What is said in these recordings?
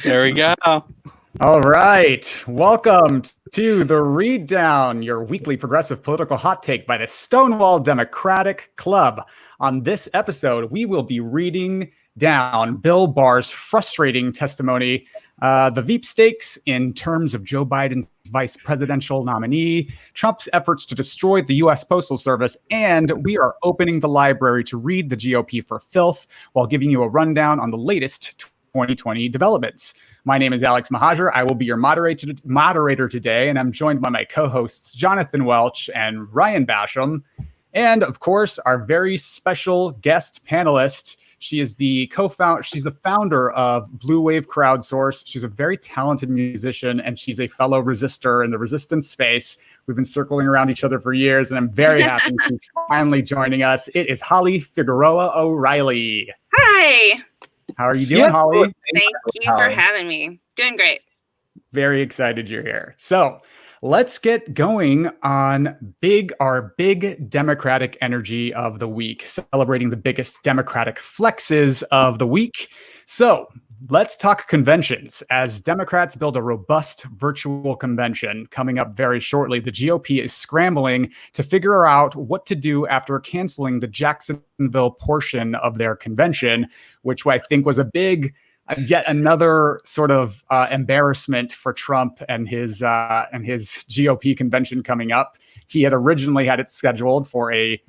There we go. All right. Welcome to the Read Down, your weekly progressive political hot take by the Stonewall Democratic Club. On this episode, we will be reading down Bill Barr's frustrating testimony, the Veep stakes in terms of Joe Biden's vice presidential nominee, Trump's efforts to destroy the U.S. Postal Service, and we are opening the library to read the GOP for filth while giving you a rundown on the latest 2020 developments. My name is Alex Mohajer. I will be your moderator today, and I'm joined by my co-hosts Jonathan Welch and Ryan Basham, and of course our very special guest panelist. She is she's the founder of Blue Wave Crowdsource. She's a very talented musician, and she's a fellow resistor in the resistance space. We've been circling around each other for years, and I'm very happy she's finally joining us. It is Holly Figueroa O'Reilly. Hi. How are you doing, Holly? Thank you for having me. Doing great. Very excited you're here. So let's get going on our big Democratic energy of the week, celebrating the biggest Democratic flexes of the week. So let's talk conventions. As Democrats build a robust virtual convention coming up very shortly, the GOP is scrambling to figure out what to do after canceling the Jacksonville portion of their convention, which I think was a big, yet another sort of embarrassment for Trump and his GOP convention coming up. He had originally had it scheduled for a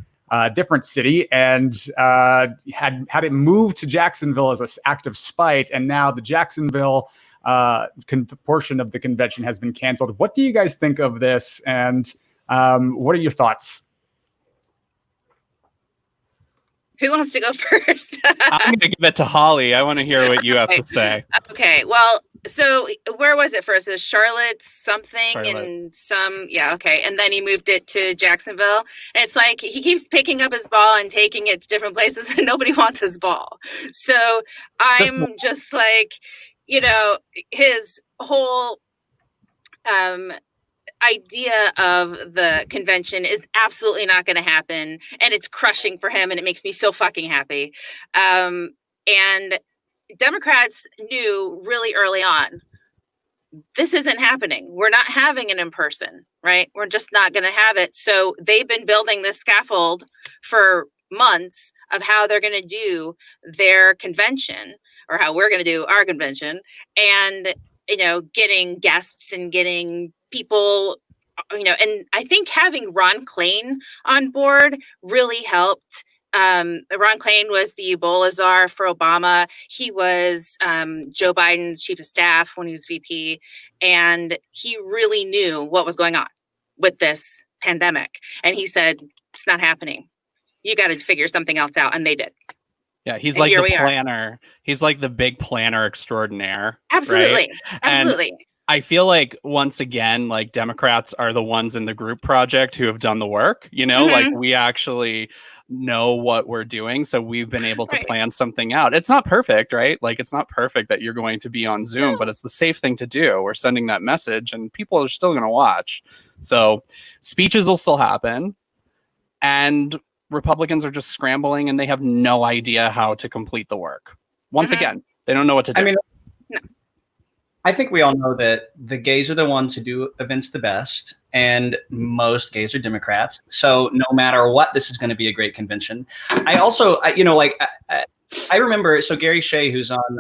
different city and had it moved to Jacksonville as an act of spite, and now the Jacksonville portion of the convention has been canceled. What do you guys think of this, and what are your thoughts? Who wants to go first? I'm going to give it to Holly. I want to hear what you have to say. Okay. Well, so where was it first? It was Charlotte something and some, yeah, okay. And then he moved it to Jacksonville. And it's like he keeps picking up his ball and taking it to different places and nobody wants his ball. So I'm just like, his whole idea of the convention is absolutely not going to happen, and it's crushing for him, and it makes me so fucking happy. And Democrats knew really early on, this isn't happening. We're not having it in person, right? We're just not going to have it. So they've been building this scaffold for months of how they're going to do their convention, or how we're going to do our convention, and getting guests and getting people, and I think having Ron Klain on board really helped. Ron Klain was the Ebola czar for Obama. He was Joe Biden's chief of staff when he was VP, and he really knew what was going on with this pandemic. And he said, it's not happening. You got to figure something else out. And they did. Yeah, he's like the planner. He's like the big planner extraordinaire. Absolutely. Right? Absolutely. And I feel like, once again, like, Democrats are the ones in the group project who have done the work. Like, we actually know what we're doing. So we've been able to plan something out. It's not perfect, right? Like, it's not perfect that you're going to be on Zoom, but it's the safe thing to do. We're sending that message and people are still going to watch. So speeches will still happen. And Republicans are just scrambling and they have no idea how to complete the work. Once again, they don't know what to do. I think we all know that the gays are the ones who do events the best, and most gays are Democrats. So no matter what, this is going to be a great convention. I also, I remember, so Gary Shea, who's on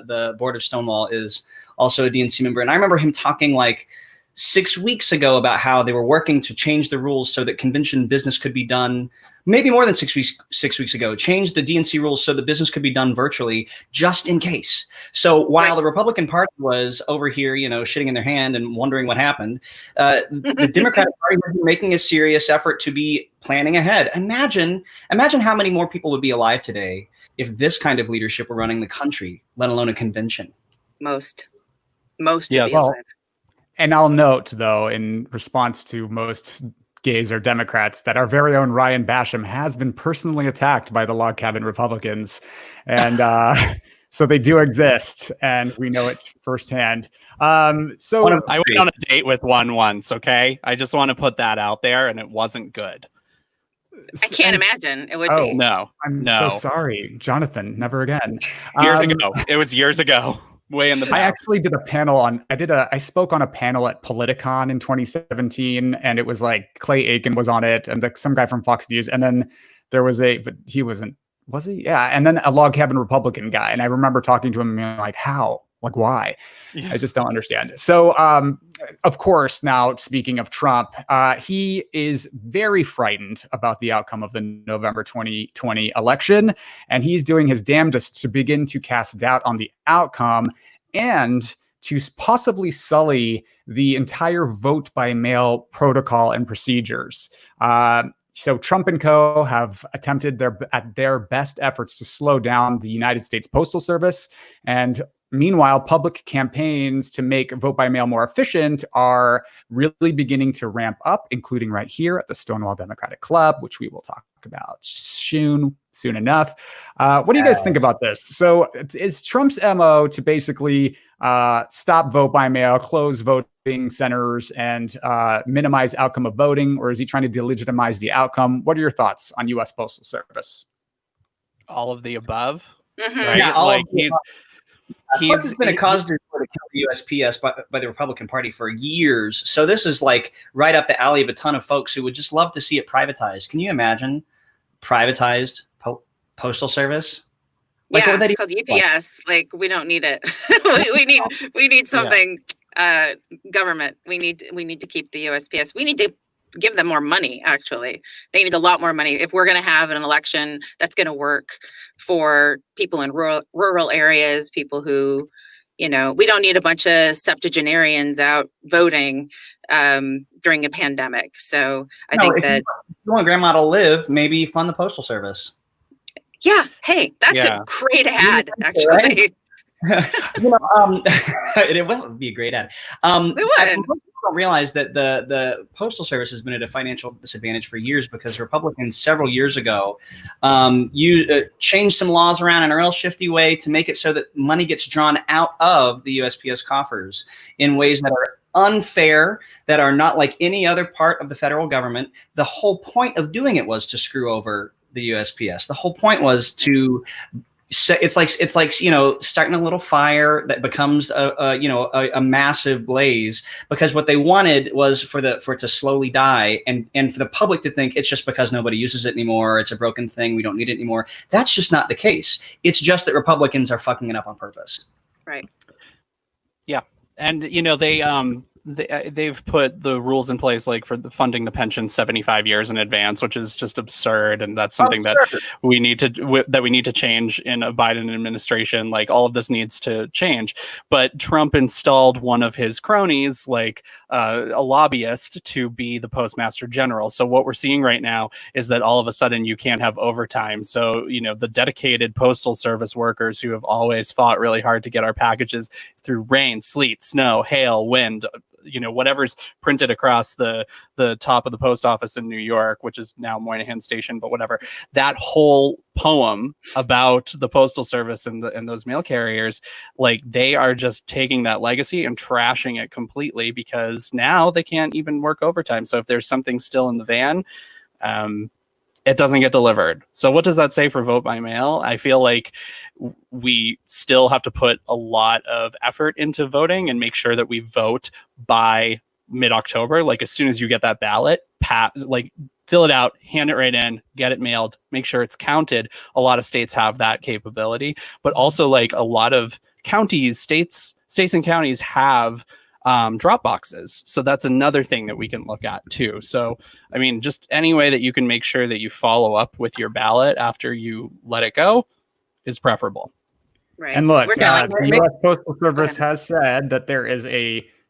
the board of Stonewall, is also a DNC member. And I remember him talking like 6 weeks ago about how they were working to change the rules so that convention business could be done, maybe more than 6 weeks ago, change the DNC rules so the business could be done virtually, just in case. So while the Republican Party was over here, shitting in their hand and wondering what happened, the Democratic Party was making a serious effort to be planning ahead. Imagine how many more people would be alive today if this kind of leadership were running the country, let alone a convention. Most. Yes. Well, and I'll note, though, in response to most gays or Democrats, that our very own Ryan Basham has been personally attacked by the log cabin Republicans. And so they do exist, and we know it firsthand. I went on a date with one once, okay? I just want to put that out there, and it wasn't good. I can't imagine it would be. No. I'm so sorry, Jonathan. Never again. Years ago. It was years ago. Way in the back. I actually did a panel I spoke on a panel at Politicon in 2017, and it was like Clay Aiken was on it, and some guy from Fox News, and then there was but he wasn't, was he? Yeah, and then a log cabin Republican guy, and I remember talking to him and being like, how? Like, why? Yeah. I just don't understand. So, of course, now speaking of Trump, he is very frightened about the outcome of the November 2020 election, and he's doing his damnedest to begin to cast doubt on the outcome and to possibly sully the entire vote by mail protocol and procedures. So Trump and co. have attempted their best efforts to slow down the United States Postal Service, and meanwhile, public campaigns to make vote by mail more efficient are really beginning to ramp up, including right here at the Stonewall Democratic Club, which we will talk about soon enough. What do you guys think about this? So is Trump's MO to basically stop vote by mail, close voting centers, and minimize outcome of voting, or is he trying to delegitimize the outcome? What are your thoughts on U.S. Postal Service? All of the above, Mm-hmm. right? Yeah, like he's been a cause to kill the USPS by the Republican Party for years. So this is like right up the alley of a ton of folks who would just love to see it privatized. Can you imagine privatized postal service? Like, yeah, it's called UPS. Like, we don't need it. we need something government. We need to keep the USPS. We need to give them more money. Actually, they need a lot more money if we're going to have an election that's going to work for people in rural areas, people who, we don't need a bunch of septuagenarians out voting during a pandemic. So I think that if you want grandma to live, maybe fund the Postal Service. Yeah. Hey, that's a great ad, actually. It would be a great ad. It would. People don't realize that the Postal Service has been at a financial disadvantage for years because Republicans several years ago changed some laws around in a real shifty way to make it so that money gets drawn out of the USPS coffers in ways that are unfair, that are not like any other part of the federal government. The whole point of doing it was to screw over the USPS. The whole point was to it's like starting a little fire that becomes a massive blaze, because what they wanted was for it to slowly die and for the public to think it's just because nobody uses it anymore, it's a broken thing, we don't need it anymore. That's just not the case. It's just that Republicans are fucking it up on purpose. Right. Yeah. And they've put the rules in place, like for funding the pension 75 years in advance, which is just absurd, and that's something that we need to change in a Biden administration. Like, all of this needs to change. But Trump installed one of his cronies, like a lobbyist, to be the postmaster general. So what we're seeing right now is that all of a sudden you can't have overtime. So the dedicated Postal Service workers who have always fought really hard to get our packages through rain, sleet, snow, hail, wind, whatever's printed across the top of the post office in New York, which is now Moynihan Station, but whatever. That whole poem about the Postal Service and those mail carriers, like, they are just taking that legacy and trashing it completely, because now they can't even work overtime. So if there's something still in the van, it doesn't get delivered. So what does that say for vote by mail? I feel like we still have to put a lot of effort into voting and make sure that we vote by mid-October. Like, as soon as you get that ballot, fill it out, hand it right in, get it mailed, make sure it's counted. A lot of states have that capability, but also, like, a lot of states and counties have drop boxes. So that's another thing that we can look at too. So, I mean, just any way that you can make sure that you follow up with your ballot after you let it go is preferable. Right. And look, the U.S. Postal Service has said that there is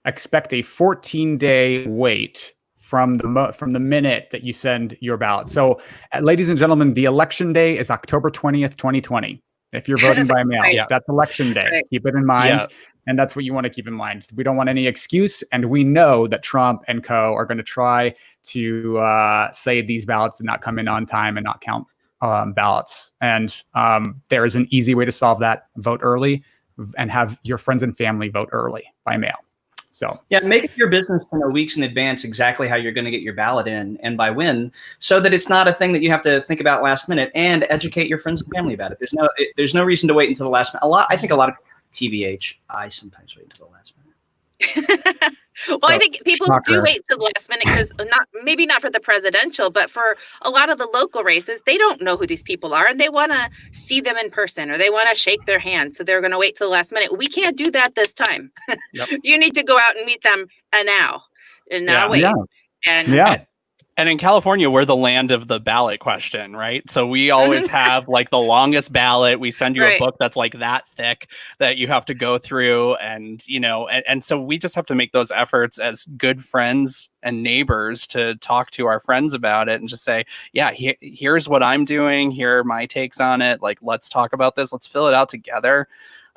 expect a 14-day wait from the minute that you send your ballot. So, ladies and gentlemen, the election day is October 20th, 2020. If you're voting by mail, that's election day. Right. Keep it in mind. Yeah. And that's what you want to keep in mind. We don't want any excuse. And we know that Trump and co. are going to try to say these ballots did not come in on time and not count ballots. And there is an easy way to solve that. Vote early and have your friends and family vote early by mail. So yeah, make it your business to know weeks in advance exactly how you're going to get your ballot in and by when, so that it's not a thing that you have to think about last minute, and educate your friends and family about it. There's no reason to wait until the last minute. I think a lot of TBH, I sometimes wait until the last minute. Well, I think people do wait till the last minute because maybe not for the presidential, but for a lot of the local races, they don't know who these people are and they want to see them in person or they want to shake their hands. So they're going to wait till the last minute. We can't do that this time. Yep. You need to go out and meet them now and not wait. Yeah. And in California, we're the land of the ballot question, right? So we always have like the longest ballot. We send you a book that's like that thick that you have to go through. And, and so we just have to make those efforts as good friends and neighbors to talk to our friends about it and just say, yeah, here's what I'm doing. Here are my takes on it. Like, let's talk about this. Let's fill it out together.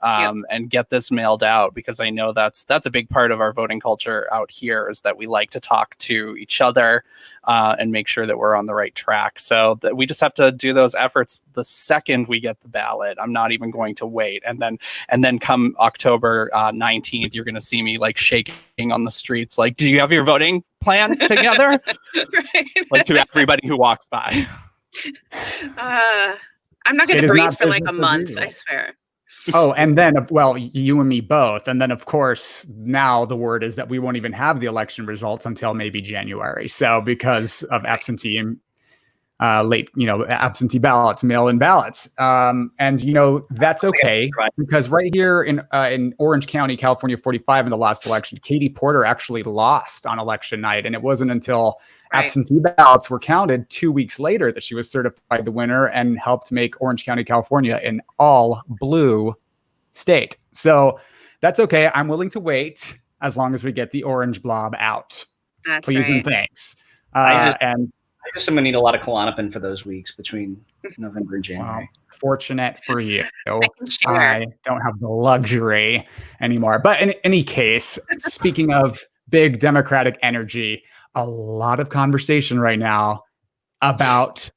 And get this mailed out, because I know that's a big part of our voting culture out here, is that we like to talk to each other and make sure that we're on the right track. So that we just have to do those efforts the second we get the ballot. I'm not even going to wait. And then come October 19th, you're going to see me like shaking on the streets. Like, do you have your voting plan together? Like to everybody who walks by. I'm not going to breathe for like a month, I swear. Oh, and then, well, you and me both. And then, of course, now the word is that we won't even have the election results until maybe January. So because of absentee ballots, mail-in ballots. And, that's okay, because right here in Orange County, California 45 in the last election, Katie Porter actually lost on election night. And it wasn't until absentee ballots were counted 2 weeks later that she was certified the winner and helped make Orange County, California an all blue state. So that's okay. I'm willing to wait as long as we get the orange blob out. That's Please right. and thanks. I guess I'm gonna need a lot of Klonopin for those weeks between November and January. Well, fortunate for you. I don't have the luxury anymore. But in any case, speaking of big Democratic energy, a lot of conversation right now about,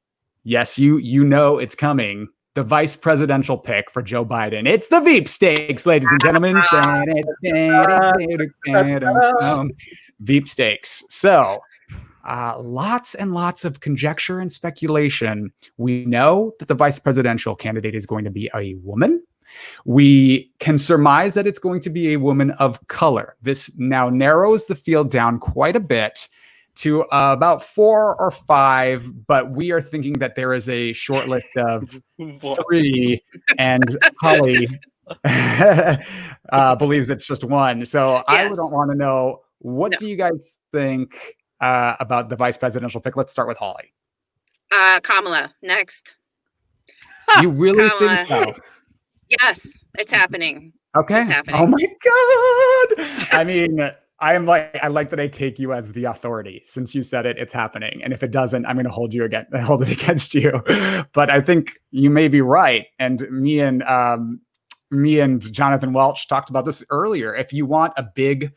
yes, you know it's coming, the vice presidential pick for Joe Biden. It's the Veep stakes, ladies and gentlemen. Veep stakes. So lots and lots of conjecture and speculation. We know that the vice presidential candidate is going to be a woman. We can surmise that it's going to be a woman of color. This now narrows the field down quite a bit to about 4 or 5, but we are thinking that there is a short list of 3, and Holly believes it's just 1. So yes. I don't want to know, what do you guys think about the vice presidential pick? Let's start with Holly. Kamala, next. You really think so? Yes, it's happening. Okay. It's happening. Oh my God. I mean, I like that I take you as the authority. Since you said it, it's happening. And if it doesn't, I'm going to hold it against you. But I think you may be right. And me and Jonathan Welch talked about this earlier. If you want a big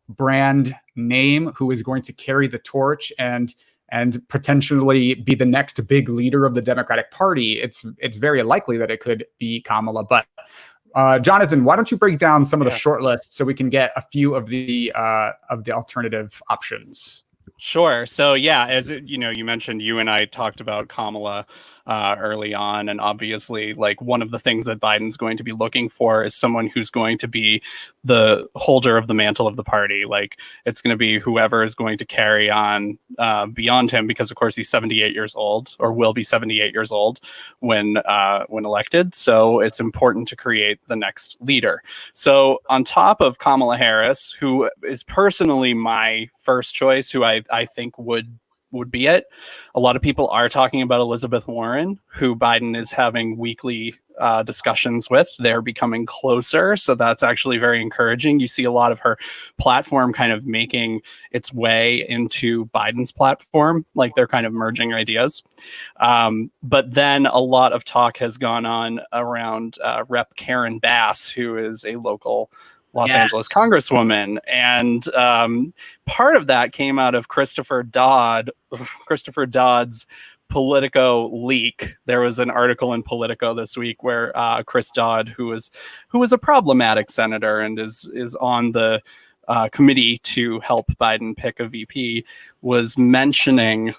brand name who is going to carry the torch and potentially be the next big leader of the Democratic Party, it's very likely that it could be Kamala. But Jonathan, why don't you break down some of the short lists so we can get a few of the alternative options? Sure. So as you mentioned, you and I talked about Kamala early on, and obviously, like, one of the things that Biden's going to be looking for is someone who's going to be the holder of the mantle of the party. Like, it's going to be whoever is going to carry on beyond him, because of course he's 78 years old, or will be 78 years old when elected. So it's important to create the next leader. So on top of Kamala Harris, who is personally my first choice, who I think would be it. A lot of people are talking about Elizabeth Warren, who Biden is having weekly discussions with. They're becoming closer. So that's actually very encouraging. You see a lot of her platform kind of making its way into Biden's platform, like they're kind of merging ideas. But then a lot of talk has gone on around Rep. Karen Bass, who is a local Los Angeles congresswoman. And part of that came out of Christopher Dodd's Politico leak. There was an article in Politico this week where Chris Dodd, who was a problematic senator and is on the committee to help Biden pick a VP, was mentioning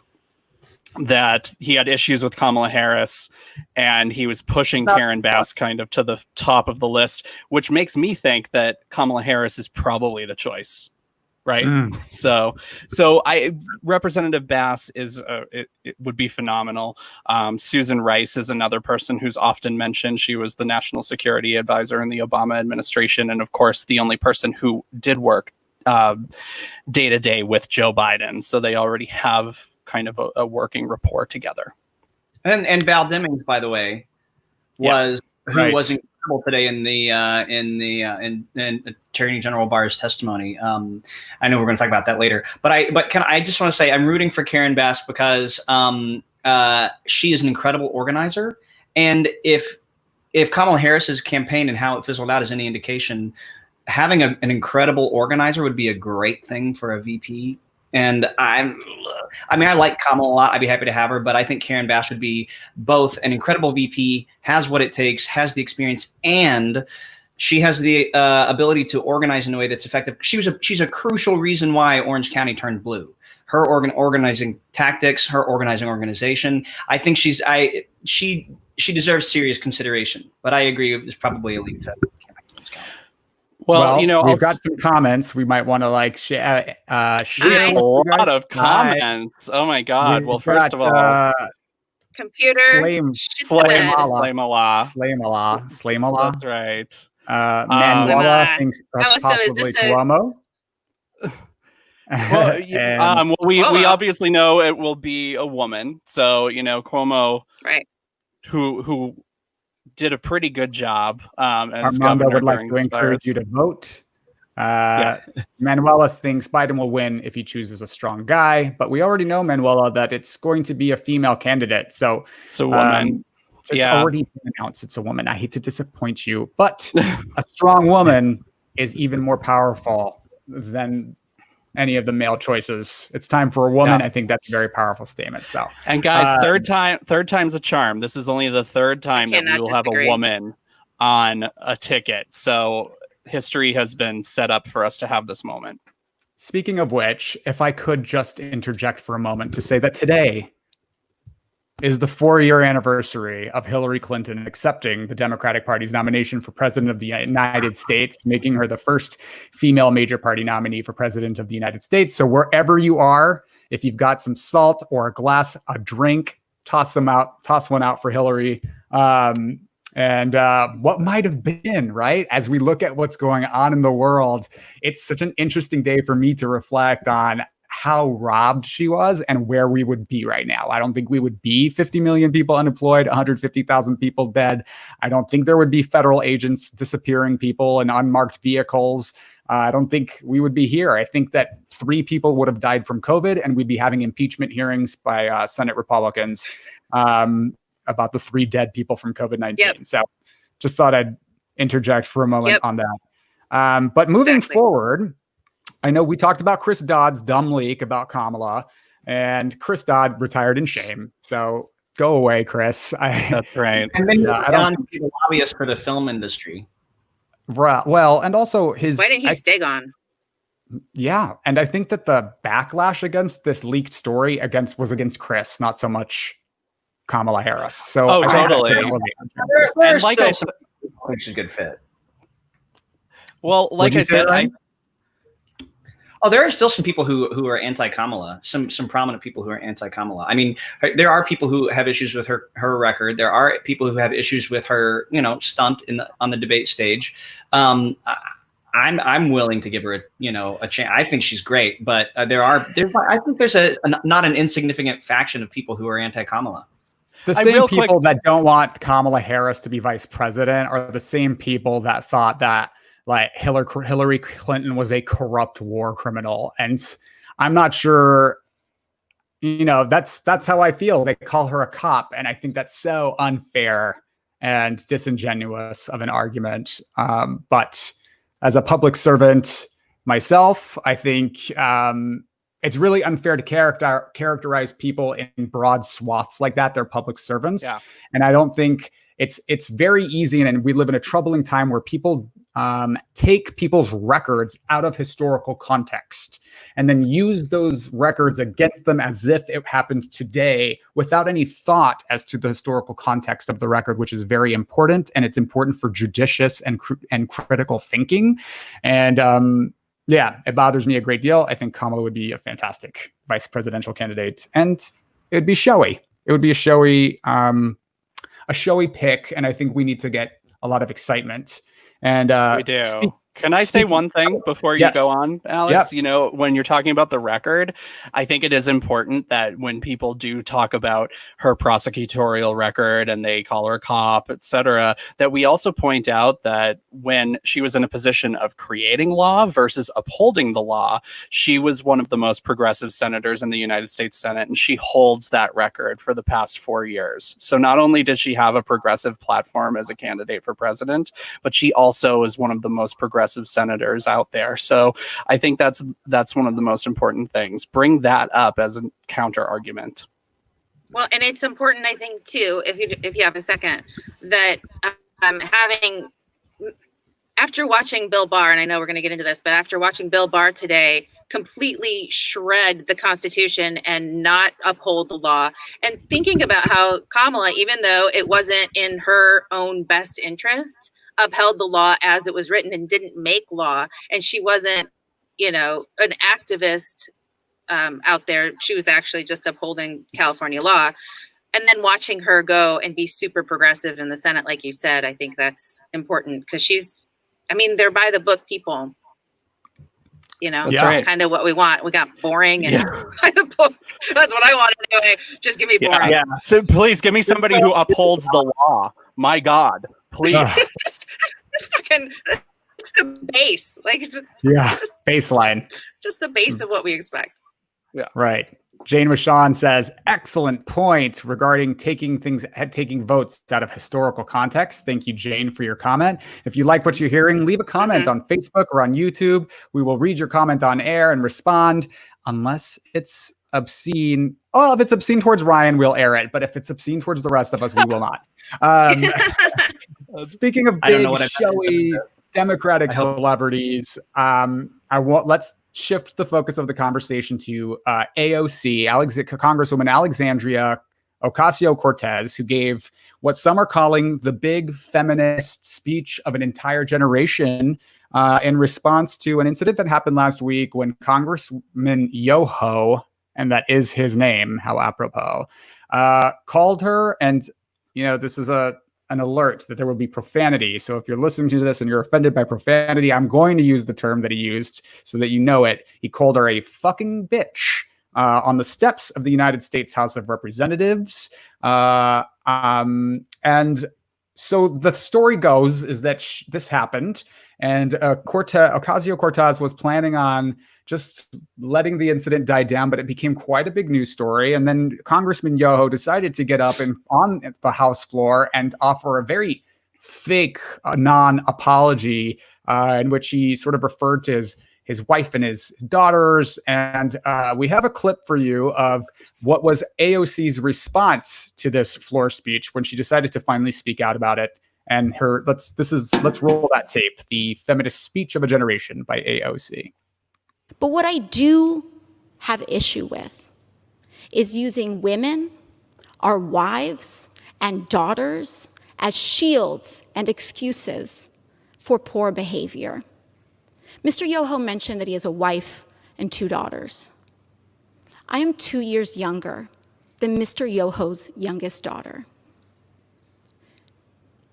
that he had issues with Kamala Harris, and he was pushing Karen Bass kind of to the top of the list, which makes me think that Kamala Harris is probably the choice, right? So Representative Bass is it would be phenomenal. Susan Rice is another person who's often mentioned. She was the national security advisor in the Obama administration, and of course the only person who did work day to day with Joe Biden. So they already have kind of a working rapport together. And Val Demings, by the way, was incredible today in Attorney General Barr's testimony. I know we're going to talk about that later, but I just want to say I'm rooting for Karen Bass because she is an incredible organizer, and if Kamala Harris's campaign and how it fizzled out is any indication, having an incredible organizer would be a great thing for a VP. And I like Kamala a lot. I'd be happy to have her, but I think Karen Bass would be both an incredible VP, has what it takes, has the experience, and she has the ability to organize in a way that's effective. She's a crucial reason why Orange County turned blue. Her organizing tactics, her organization. I think she deserves serious consideration. But I agree, it's probably a lead to. Well, we've got some comments. We might want to share. A lot of comments. Oh my God! Well, first of all, computer Slamala. That's right. Manuela thinks possibly Cuomo. We obviously know it will be a woman. So Cuomo, right? Who did a pretty good job as Armando governor. Would like to encourage you to vote. Yes. Manuela thinks Biden will win if he chooses a strong guy, but we already know, Manuela, that it's going to be a female candidate. So it's a woman. It's already been announced it's a woman. I hate to disappoint you, but a strong woman is even more powerful than any of the male choices. It's time for a woman. I think that's a very powerful statement. So, and guys, third time's a charm. This is only the third time that we will have a woman on a ticket. So history has been set up for us to have this moment. Speaking of which, if I could just interject for a moment to say that today is the 4-year anniversary of Hillary Clinton accepting the Democratic Party's nomination for president of the United States, making her the first female major party nominee for president of the United States. So wherever you are, if you've got some salt or a drink, toss one out for Hillary. And what might have been, right? As we look at what's going on in the world, it's such an interesting day for me to reflect on how robbed she was and where we would be right now. I don't think we would be 50 million people unemployed, 150,000 people dead. I don't think there would be federal agents disappearing people in unmarked vehicles. I don't think we would be here. I think that 3 people would have died from COVID, and we'd be having impeachment hearings by Senate Republicans about the 3 dead people from COVID-19. Yep. So just thought I'd interject for a moment on that. But moving forward, I know we talked about Chris Dodd's dumb leak about Kamala, and Chris Dodd retired in shame. So go away, Chris. That's right. And then I don't be a lobbyist for the film industry. Right. Well, and also why didn't he stay on? Yeah, and I think that the backlash against this leaked story was against Chris, not so much Kamala Harris. So totally. And like I said, which is a good fit. Well, like I said, there are still some people who are anti-Kamala, some prominent people who are anti-Kamala. I mean, there are people who have issues with her record. There are people who have issues with her, stunt on the debate stage. I'm willing to give her a chance. I think she's great, but I think there's not an insignificant faction of people who are anti-Kamala. The same people that don't want Kamala Harris to be vice president are the same people that thought that Hillary Clinton was a corrupt war criminal. And I'm not sure, that's how I feel. They call her a cop. And I think that's so unfair and disingenuous of an argument. But as a public servant myself, I think it's really unfair to characterize people in broad swaths like that. They're public servants. Yeah. And I don't think it's very easy. And we live in a troubling time where people take people's records out of historical context and then use those records against them as if it happened today without any thought as to the historical context of the record, which is very important. And it's important for judicious and critical thinking. And yeah, it bothers me a great deal. I think Kamala would be a fantastic vice presidential candidate, and it would be showy. It would be a showy pick. And I think we need to get a lot of excitement. And we do. Can I say one thing before you go on, Alex? You know, when you're talking about the record, I think it is important that when people do talk about her prosecutorial record and they call her a cop, etc., that we also point out that when she was in a position of creating law versus upholding the law, she was one of the most progressive senators in the United States Senate, and she holds that record for the past 4 years. So not only did she have a progressive platform as a candidate for president, but she also is one of the most progressive senators out there. So I think that's one of the most important things. Bring that up as a counter argument. Well, and it's important, I think, too, if you have a second, that after watching Bill Barr, and I know we're going to get into this, but after watching Bill Barr today completely shred the Constitution and not uphold the law, and thinking about how Kamala, even though it wasn't in her own best interest, upheld the law as it was written and didn't make law. And she wasn't, an activist out there. She was actually just upholding California law. And then watching her go and be super progressive in the Senate, like you said, I think that's important because they're by the book people. That's kind of what we want. We got boring and by the book. That's what I want anyway. Just give me boring. Yeah. So please give me somebody who upholds the law. My God, please. Just fucking, it's the base. Baseline. Just the base of what we expect. Yeah. Right. Jane Washon says, excellent point regarding taking votes out of historical context. Thank you, Jane, for your comment. If you like what you're hearing, leave a comment on Facebook or on YouTube. We will read your comment on air and respond unless it's obscene. Oh, if it's obscene towards Ryan, we'll air it. But if it's obscene towards the rest of us, we will not. Speaking of big, showy Democratic celebrities, let's shift the focus of the conversation to AOC, Congresswoman Alexandria Ocasio-Cortez, who gave what some are calling the big feminist speech of an entire generation in response to an incident that happened last week when Congressman Yoho, and that is his name, how apropos, called her, and this is an alert that there will be profanity. So if you're listening to this and you're offended by profanity, I'm going to use the term that he used so that you know it. He called her a fucking bitch on the steps of the United States House of Representatives. And so the story goes is that this happened, and Ocasio-Cortez was planning on just letting the incident die down, but it became quite a big news story. And then Congressman Yoho decided to get up on the House floor and offer a very fake non-apology in which he sort of referred to his wife and his daughters. And we have a clip for you of what was AOC's response to this floor speech when she decided to finally speak out about it. And let's roll that tape, the feminist speech of a generation by AOC. But what I do have issue with is using women, our wives and daughters, as shields and excuses for poor behavior. Mr. Yoho mentioned that he has a wife and 2 daughters. I am 2 years younger than Mr. Yoho's youngest daughter.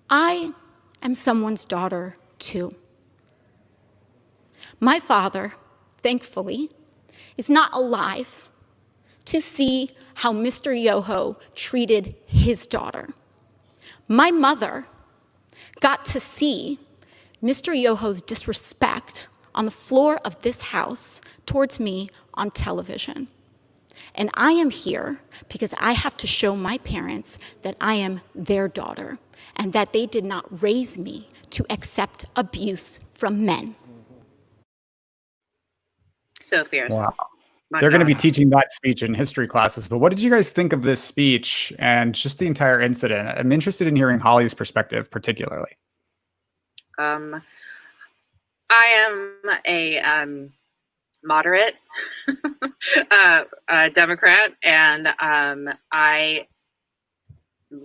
I am someone's daughter too. My father, thankfully, is not alive to see how Mr. Yoho treated his daughter. My mother got to see Mr. Yoho's disrespect on the floor of this house towards me on television. And I am here because I have to show my parents that I am their daughter and that they did not raise me to accept abuse from men. So fierce. Wow. They're going to be teaching that speech in history classes. But what did you guys think of this speech and just the entire incident? I'm interested in hearing Holly's perspective particularly. I am a moderate Democrat, and I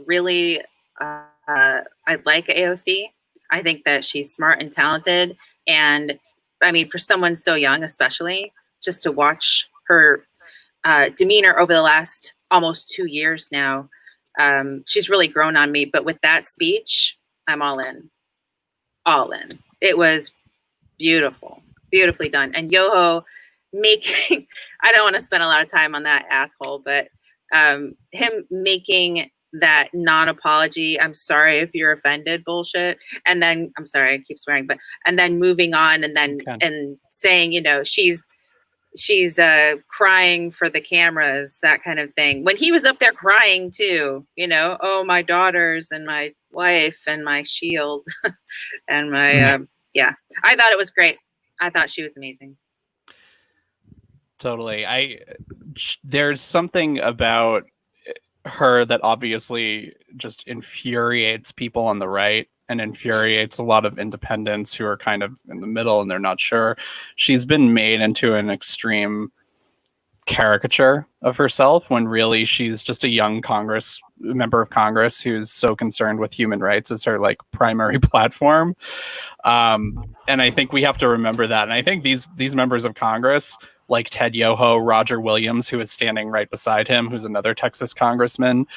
really I like AOC. I think that she's smart and talented, and I mean, for someone so young, especially, just to watch her demeanor over the last almost 2 years now, she's really grown on me. But with that speech, I'm all in. All in. It was beautiful, beautifully done. And Yoho making, I don't want to spend a lot of time on that asshole, but him making that non-apology, I'm sorry if you're offended bullshit. And then, I'm sorry, I keep swearing, but, and then moving on and then, and saying, you know, she's crying for the cameras, that kind of thing. When he was up there crying too, you know, oh, my daughters and my wife and my shield and my, yeah, I thought it was great. I thought she was amazing. Totally. There's something about her that obviously just infuriates people on the right and infuriates a lot of independents who are kind of in the middle and they're not sure. She's been made into an extreme caricature of herself when really she's just a young member of Congress who's so concerned with human rights as her like primary platform. And I think we have to remember that. And I think these members of Congress, like Ted Yoho, Roger Williams, who is standing right beside him, who's another Texas congressman,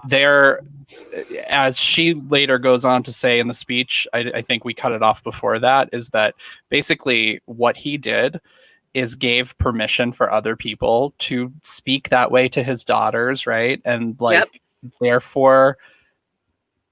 they're, as she later goes on to say in the speech, I think we cut it off before that, is that basically what he did is gave permission for other people to speak that way to his daughters, right? And like, therefore,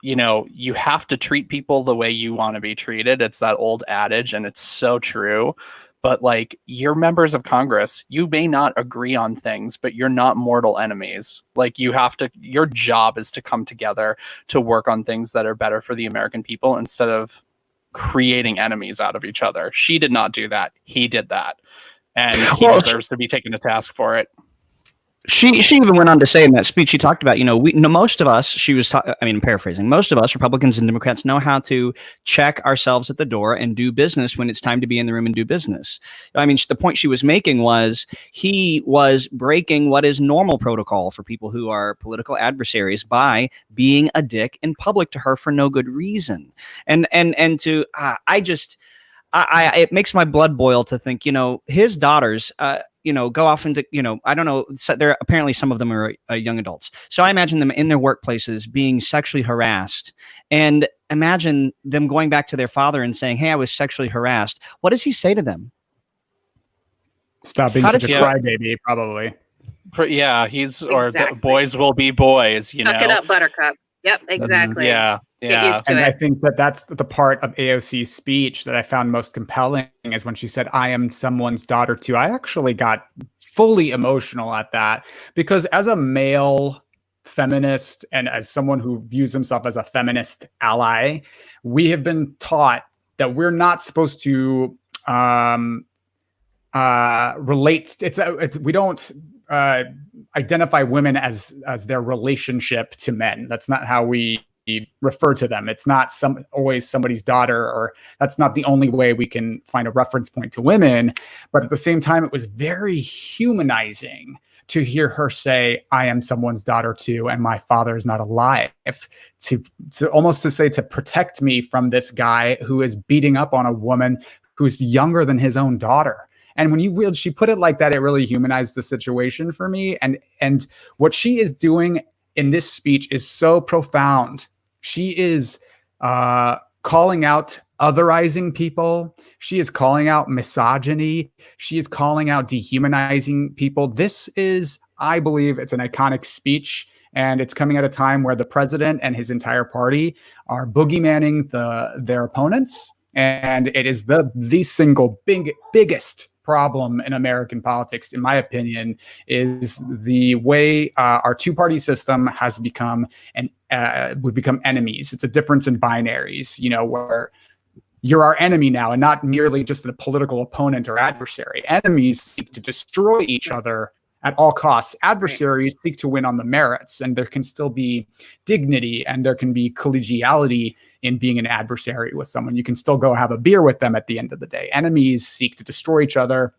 you know, you have to treat people the way you want to be treated. It's that old adage, and it's so true. But like, you're members of Congress, you may not agree on things, but you're not mortal enemies. Like, you have to, your job is to come together to work on things that are better for the American people instead of creating enemies out of each other. She did not do that. He did that. And he deserves to be taken to task for it. She even went on to say in that speech, she talked about, you know, most of us, she was, paraphrasing, most of us, Republicans and Democrats, know how to check ourselves at the door and do business when it's time to be in the room and do business. I mean, the point she was making was he was breaking what is normal protocol for people who are political adversaries by being a dick in public to her for no good reason. And to, it makes my blood boil to think, you know, his daughters, you know, go off into, you know, I don't know, they're apparently some of them are young adults. So I imagine them in their workplaces being sexually harassed, and imagine them going back to their father and saying, hey, I was sexually harassed. What does he say to them? Stop being such a crybaby, probably. Yeah, or boys will be boys, you know. Suck it up, buttercup. Yep, exactly. Yeah. Get used to and it. I think that's the part of AOC's speech that I found most compelling, is when she said, I am someone's daughter too. I actually got fully emotional at that, because as a male feminist and as someone who views himself as a feminist ally, we have been taught that we're not supposed to relate. We don't identify women as their relationship to men. That's not how we refer to them. It's not always somebody's daughter, or that's not the only way we can find a reference point to women. But at the same time, it was very humanizing to hear her say, I am someone's daughter too, and my father is not alive, to almost to say, to protect me from this guy who is beating up on a woman who's younger than his own daughter. And when she put it like that, it really humanized the situation for me. And what she is doing in this speech is so profound. She is calling out otherizing people. She is calling out misogyny. She is calling out dehumanizing people. This is, I believe, it's an iconic speech. And it's coming at a time where the president and his entire party are boogeymanning their opponents. And it is the single biggest problem in American politics, in my opinion, is the way our two-party system has become, we've become enemies. It's a difference in binaries, you know, where you're our enemy now, and not merely just a political opponent or adversary. Enemies seek to destroy each other at all costs. Adversaries seek to win on the merits, and there can still be dignity and there can be collegiality in being an adversary with someone. You can still go have a beer with them at the end of the day. Enemies seek to destroy each other.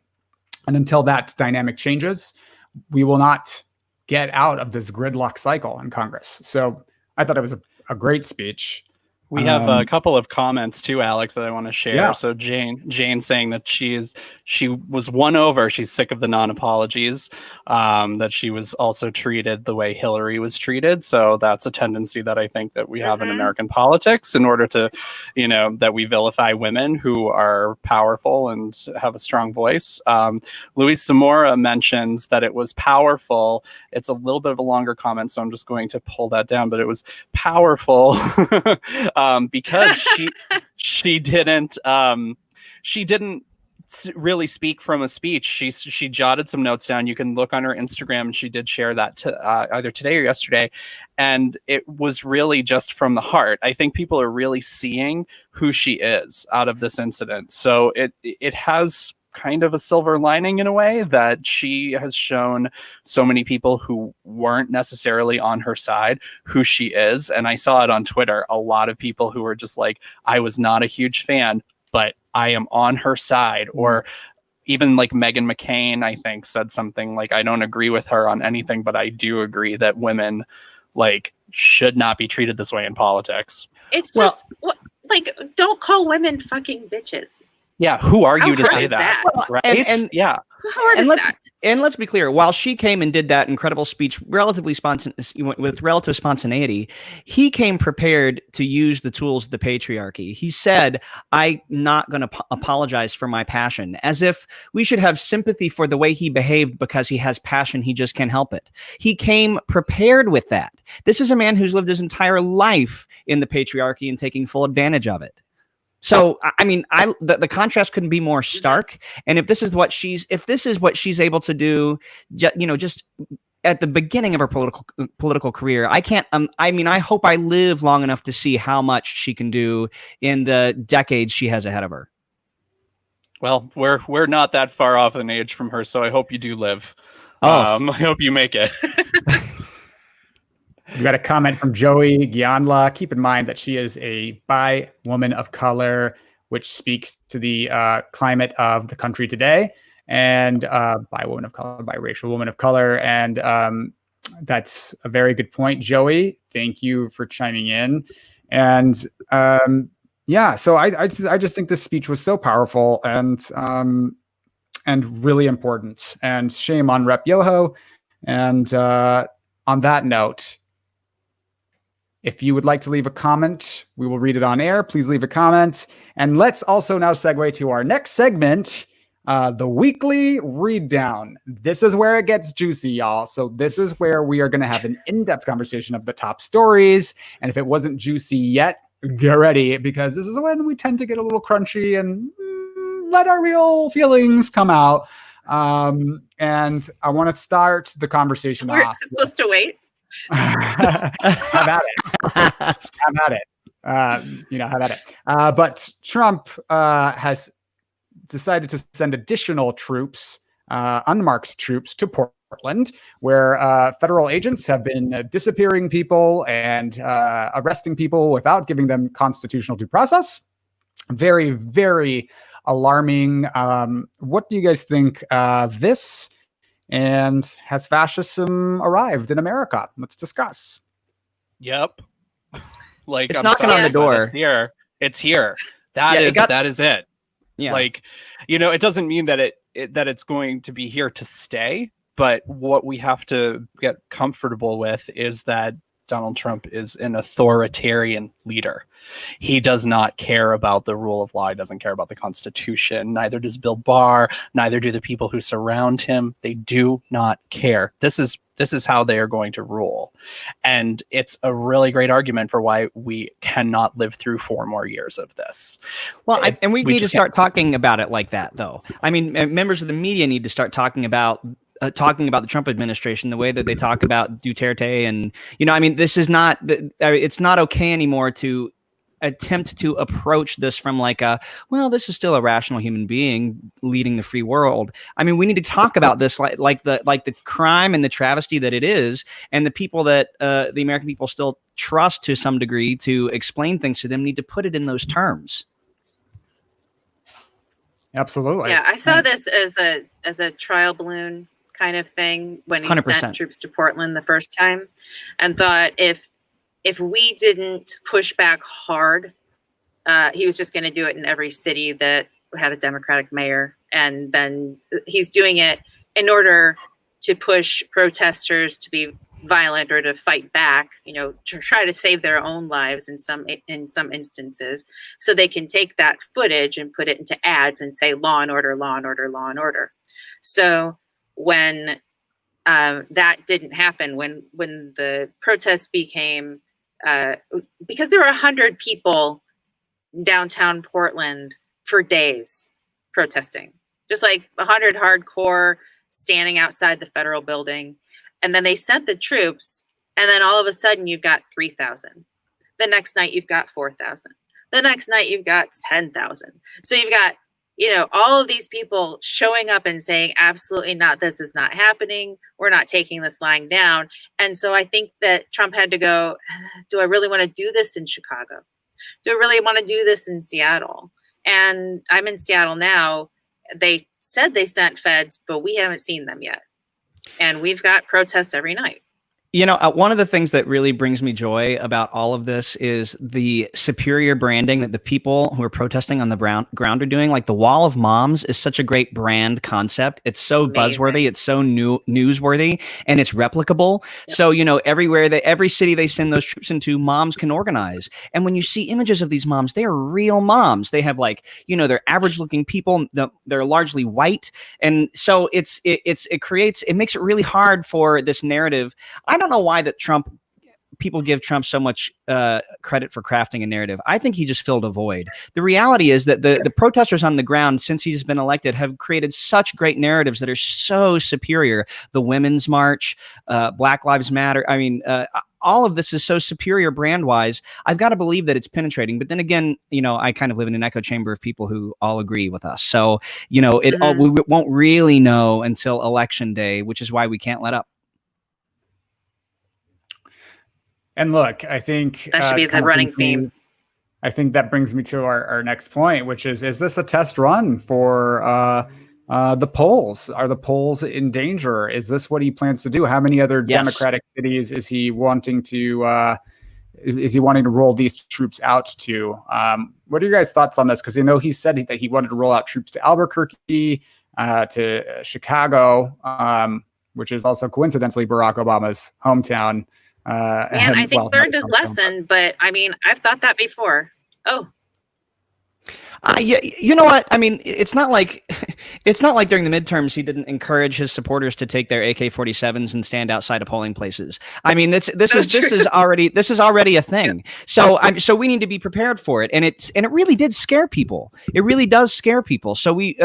And until that dynamic changes, we will not get out of this gridlock cycle in Congress. So I thought it was a great speech. We have a couple of comments too, Alex, that I want to share. Yeah. So Jane saying that she was won over. She's sick of the non-apologies, that she was also treated the way Hillary was treated. So that's a tendency that I think that we have in American politics, in order to, that we vilify women who are powerful and have a strong voice. Luis Zamora mentions that it was powerful. It's a little bit of a longer comment, so I'm just going to pull that down, but it was powerful because she didn't really speak from a speech. She jotted some notes down. You can look on her Instagram, and she did share that either today or yesterday, and it was really just from the heart. I think people are really seeing who she is out of this incident. So it has kind of a silver lining in a way, that she has shown so many people who weren't necessarily on her side who she is. And I saw it on Twitter, a lot of people who were just like, I was not a huge fan, but I am on her side. Or even like Meghan McCain, I think, said something like, I don't agree with her on anything, but I do agree that women should not be treated this way in politics. It's just don't call women fucking bitches. Yeah, who are you to hard say is that? that? Right? And yeah. How hard is that? And let's be clear, while she came and did that incredible speech with relative spontaneity, he came prepared to use the tools of the patriarchy. He said, I'm not going to apologize for my passion, as if we should have sympathy for the way he behaved because he has passion, he just can't help it. He came prepared with that. This is a man who's lived his entire life in the patriarchy and taking full advantage of it. So, I mean, the contrast couldn't be more stark. And if this is what she's able to do, just at the beginning of her political career, I can't. I hope I live long enough to see how much she can do in the decades she has ahead of her. Well, we're not that far off in age from her, so I hope you do live. I hope you make it. We got a comment from Joey Gyanla. Keep in mind that she is a bi woman of color, which speaks to the climate of the country today. And bi woman of color, biracial woman of color. And that's a very good point, Joey. Thank you for chiming in. And so I just think this speech was so powerful and really important. And shame on Rep Yoho. And on that note, if you would like to leave a comment, we will read it on air. Please leave a comment. And let's also now segue to our next segment, the weekly read down. This is where it gets juicy, y'all. So this is where we are going to have an in-depth conversation of the top stories. And if it wasn't juicy yet, get ready, because this is when we tend to get a little crunchy and let our real feelings come out. And I want to start the conversation off. We're supposed to wait. Have at it. Have at it. But Trump has decided to send additional troops, unmarked troops, to Portland, where federal agents have been disappearing people and arresting people without giving them constitutional due process. Very, very alarming. What do you guys think of this? And has fascism arrived in America? Let's discuss. Yep. It's I'm knocking on the door. It's here. That is it. Yeah. It doesn't mean that it's going to be here to stay, but what we have to get comfortable with is that Donald Trump is an authoritarian leader. He does not care about the rule of law. He doesn't care about the Constitution. Neither does Bill Barr. Neither do the people who surround him. They do not care. This is how they are going to rule. And it's a really great argument for why we cannot live through 4 more years of this. Well, we need to start talking about it like that, though. I mean, members of the media need to start talking about the Trump administration the way that they talk about Duterte. And, this is not, it's not okay anymore to attempt to approach this from like this is still a rational human being leading the free world. I mean, we need to talk about this like the crime and the travesty that it is, and the people that the American people still trust to some degree to explain things to them need to put it in those terms. Absolutely. Yeah, I saw this as a trial balloon kind of thing when he 100%. sent troops to Portland the first time, and thought if we didn't push back hard, he was just going to do it in every city that had a Democratic mayor, and then he's doing it in order to push protesters to be violent or to fight back, to try to save their own lives in some instances, so they can take that footage and put it into ads and say law and order, law and order, law and order. So when that didn't happen, when the protests became because there were 100 people downtown Portland for days protesting, just like 100 hardcore standing outside the federal building. And then they sent the troops, and then all of a sudden you've got 3,000. The next night you've got 4,000. The next night you've got 10,000. So you've got, all of these people showing up and saying, absolutely not, this is not happening. We're not taking this lying down. And so I think that Trump had to go, do I really want to do this in Chicago? Do I really want to do this in Seattle? And I'm in Seattle now. They said they sent feds, but we haven't seen them yet. And we've got protests every night. One of the things that really brings me joy about all of this is the superior branding that the people who are protesting on the ground are doing. Like the Wall of Moms is such a great brand concept. It's so buzzworthy. It's so newsworthy, and it's replicable. Yep. So, every city they send those troops into, moms can organize. And when you see images of these moms, they are real moms. They have they're average looking people. They're largely white. And so it makes it really hard for this narrative. I don't know why people give Trump so much credit for crafting a narrative. I think he just filled a void. The reality is that the protesters on the ground, since he's been elected, have created such great narratives that are so superior. The Women's March, Black Lives Matter. I mean, all of this is so superior brand-wise. I've got to believe that it's penetrating. But then again, I kind of live in an echo chamber of people who all agree with us. So, we won't really know until Election Day, which is why we can't let up. And look, I think that should be the running theme. I think that brings me to our next point, which is this a test run for the polls? Are the polls in danger? Is this what he plans to do? How many other Democratic cities is he wanting to is he wanting to roll these troops out to? What are your guys' thoughts on this? Because he said that he wanted to roll out troops to Albuquerque, to Chicago, which is also coincidentally Barack Obama's hometown. Man, I think learned his lesson, but I mean, I've thought that before. Oh. Yeah, you know what? I mean, it's not like during the midterms he didn't encourage his supporters to take their AK-47s and stand outside of polling places. I mean, this is already a thing. So we need to be prepared for it, and it really did scare people. It really does scare people. So we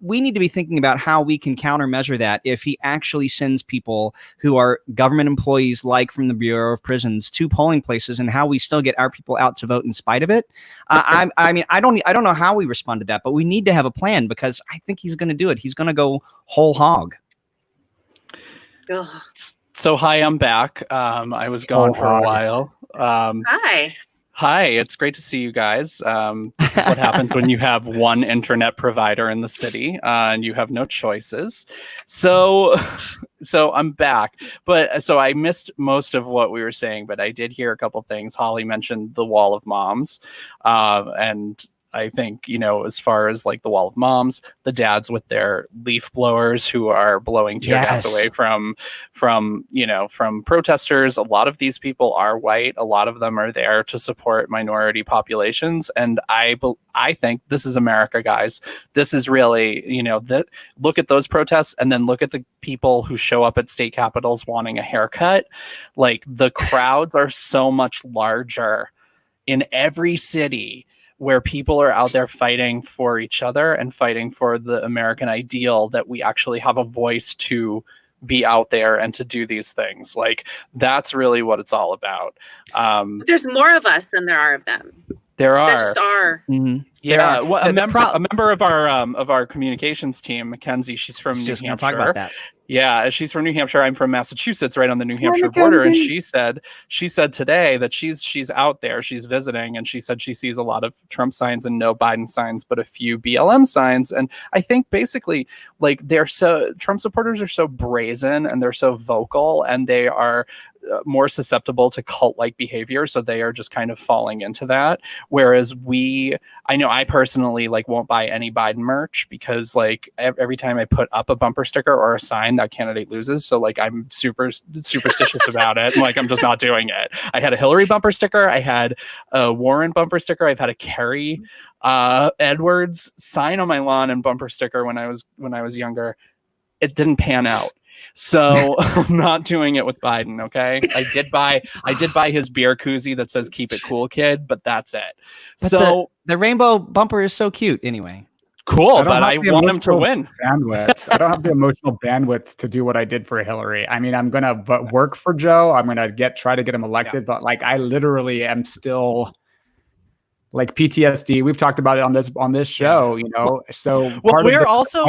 need to be thinking about how we can countermeasure that if he actually sends people who are government employees, like from the Bureau of Prisons, to polling places, and how we still get our people out to vote in spite of it. I don't know how we respond to that, but we need to have a plan, because I think he's going to do it. He's going to go whole hog. So hi, I'm back. I was gone for a while. Hi, it's great to see you guys. This is what happens when you have one internet provider in the city and you have no choices. So I'm back. But so I missed most of what we were saying, but I did hear a couple things. Holly mentioned the Wall of Moms, and I think, as far as like the Wall of Moms, the dads with their leaf blowers who are blowing tear gas away from protesters. A lot of these people are white. A lot of them are there to support minority populations. And I think this is America, guys. This is really, look at those protests and then look at the people who show up at state capitals wanting a haircut. Like, the crowds are so much larger in every city where people are out there fighting for each other and fighting for the American ideal, that we actually have a voice to be out there and to do these things. Like, that's really what it's all about. There's more of us than there are of them. There are. There just are. Mm-hmm. Yeah, well, a member of our communications team, Mackenzie, she's from New Hampshire. Talk about that. Yeah, she's from New Hampshire. I'm from Massachusetts, right on the New Hampshire border. And she said today that she's out there, she's visiting, and she said she sees a lot of Trump signs and no Biden signs, but a few BLM signs. And I think basically, like, Trump supporters are so brazen and they're so vocal, and they are more susceptible to cult-like behavior, so they are just kind of falling into that. Whereas I know I personally won't buy any Biden merch, because every time I put up a bumper sticker or a sign, that candidate loses. So I'm super superstitious about it. I'm just not doing it. I had a Hillary bumper sticker, I had a Warren bumper sticker, I've had a Kerry Edwards sign on my lawn and bumper sticker when I was younger. It didn't pan out. So I'm not doing it with Biden. Okay. I did buy his beer koozie that says "Keep it cool, kid," but that's it. But so the rainbow bumper is so cute anyway. Cool, but I want him to win. Bandwidth. I don't have the emotional bandwidth to do what I did for Hillary. I mean, I'm going to work for Joe. I'm going to try to get him elected, but I literally am still PTSD. We've talked about it on this show, So we're also.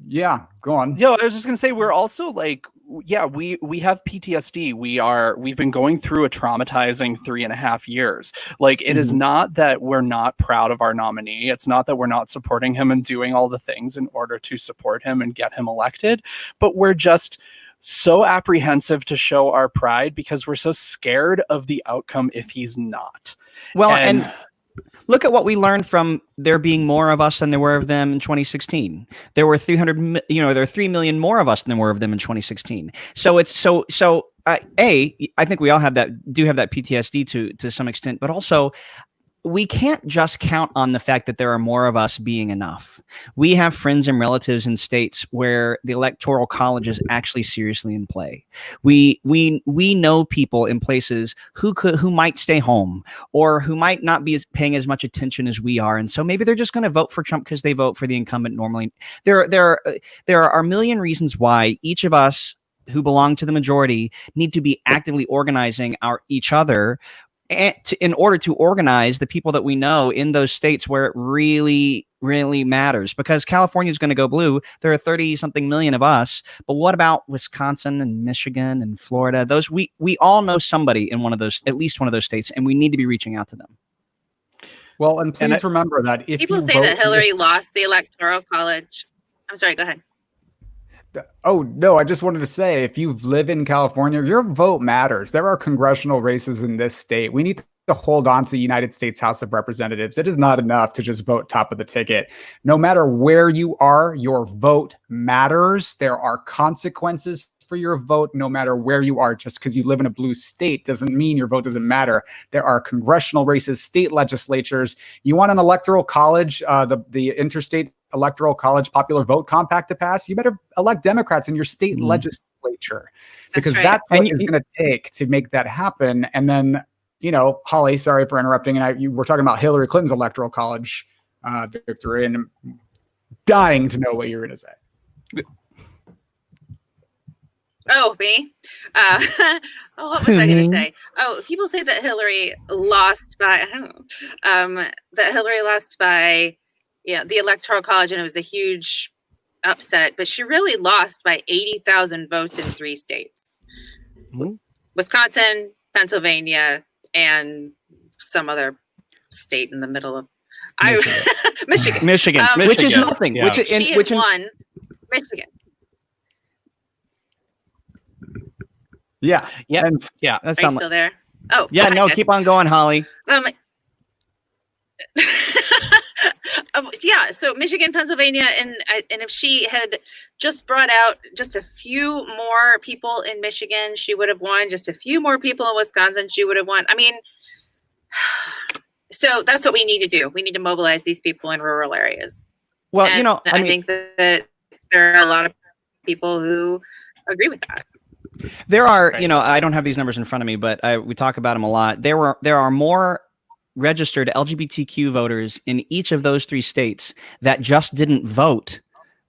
Yeah, go on. Yeah, I was just gonna say we're also we have PTSD. We've been going through a traumatizing 3.5 years. It is not that we're not proud of our nominee. It's not that we're not supporting him and doing all the things in order to support him and get him elected, but we're just so apprehensive to show our pride because we're so scared of the outcome if he's not. Well, and look at what we learned from there being more of us than there were of them in 2016. There were 3 million more of us than there were of them in 2016. So it's I think we all have that PTSD to some extent, but also we can't just count on the fact that there are more of us being enough. We have friends and relatives in states where the electoral college is actually seriously in play. We know people in places who might stay home or who might not be paying as much attention as we are, and so maybe they're just going to vote for Trump because they vote for the incumbent normally. There are a million reasons why each of us who belong to the majority need to be actively organizing each other in order to organize the people that we know in those states where it really, really matters. Because California is going to go blue. There are 30-something million of us. But what about Wisconsin and Michigan and Florida? Those we all know somebody in at least one of those states, and we need to be reaching out to them. Well, and please remember that if people say that Hillary lost the electoral college. I'm sorry, go ahead. Oh, no, I just wanted to say, if you live in California, your vote matters. There are congressional races in this state. We need to hold on to the United States House of Representatives. It is not enough to just vote top of the ticket. No matter where you are, your vote matters. There are consequences for your vote, no matter where you are. Just because you live in a blue state doesn't mean your vote doesn't matter. There are congressional races, state legislatures. You want an electoral college, the interstate electoral college popular vote compact to pass, you better elect Democrats in your state legislature, because that's what it's going to take to make that happen. And then, Holly, sorry for interrupting. And you were talking about Hillary Clinton's electoral college victory, and I'm dying to know what you're going to say. Oh, me? What was I going to say? Oh, people say that Hillary lost by, the electoral college, and it was a huge upset, but she really lost by 80,000 votes in 3 states. Mm-hmm. Wisconsin, Pennsylvania, and some other state in the middle of Michigan. Which is nothing. Yeah. She won Michigan. Yeah. Yeah. Yeah. Are you still there? Oh, yeah. No, keep on going, Holly. Yeah, so Michigan, Pennsylvania, and if she had just brought out just a few more people in Michigan, she would have won. Just a few more people in Wisconsin, she would have won. I mean, so that's what we need to do. We need to mobilize these people in rural areas. Well, and I think that there are a lot of people who agree with that. There are, I don't have these numbers in front of me, but we talk about them a lot. There are more registered LGBTQ voters in each of those 3 states that just didn't vote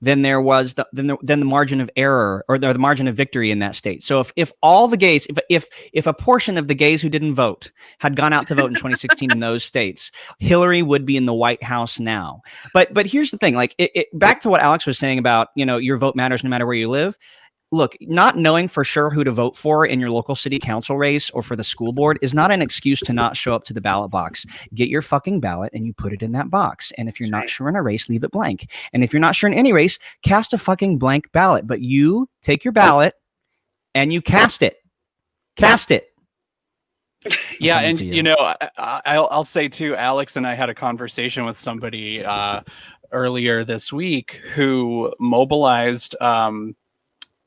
than there was than the margin of error or the margin of victory in that state. So if all the gays, if a portion of the gays who didn't vote had gone out to vote in 2016 in those states, Hillary would be in the White House now. But here's the thing, like back to what Alex was saying about, your vote matters no matter where you live. Look, not knowing for sure who to vote for in your local city council race or for the school board is not an excuse to not show up to the ballot box. Get your fucking ballot and you put it in that box. And if you're not sure in a race, leave it blank. And if you're not sure in any race, cast a fucking blank ballot. But you take your ballot and you cast it. Cast it. Yeah, and I'll say too, Alex and I had a conversation with somebody earlier this week who mobilized